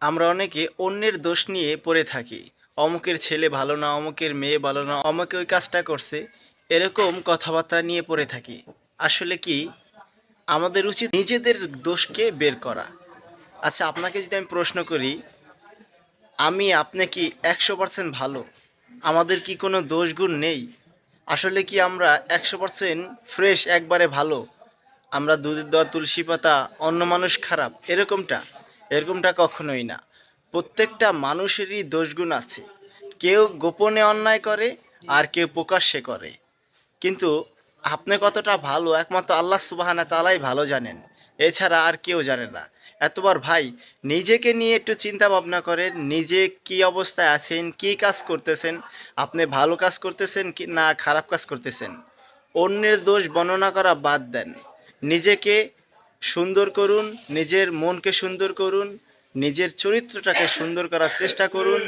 আমরা অনেকে অন্যের দোষ নিয়ে পড়ে থাকি। অমুকের ছেলে ভালো না, অমুকের মেয়ে ভালো না, অমুকে ওই কাজটা করছে, এরকম কথাবার্তা নিয়ে পড়ে থাকি। আসলে কি আমাদের উচিত নিজেদের দোষকে বের করা। আচ্ছা, আপনাকে যদি আমি প্রশ্ন করি, আপনি কি 100% ভালো? আমাদের কি কোনো দোষগুণ নেই? আসলে কি আমরা 100% ফ্রেশ, একবারে ভালো? আমরা দুধের দেওয়া তুলসী পাতা, অন্য মানুষ খারাপ, এরকমটা কখনোই না। প্রত্যেকটা মানুষেরই দোষগুণ আছে। কেউ গোপনে অন্যায় করে, আর কেউ প্রকাশ্যে করে। কিন্তু আপনি কতটা ভালো একমাত্র আল্লাহ সুবহানাহু তাআলাই ভালো জানেন, এছাড়া আর কেউ জানে না। এতবার ভাই, নিজেকে নিয়ে একটু চিন্তা ভাবনা করেন, নিজে কি অবস্থায় আছেন, কি কাজ করতেছেন, আপনি ভালো কাজ করতেছেন কি না খারাপ কাজ করতেছেন। অন্যের দোষ বর্ণনা করা বাদ দেন, নিজেকে সুন্দর করুন, নিজের মনকে সুন্দর করুন, নিজের চরিত্রটাকে সুন্দর করার চেষ্টা করুন।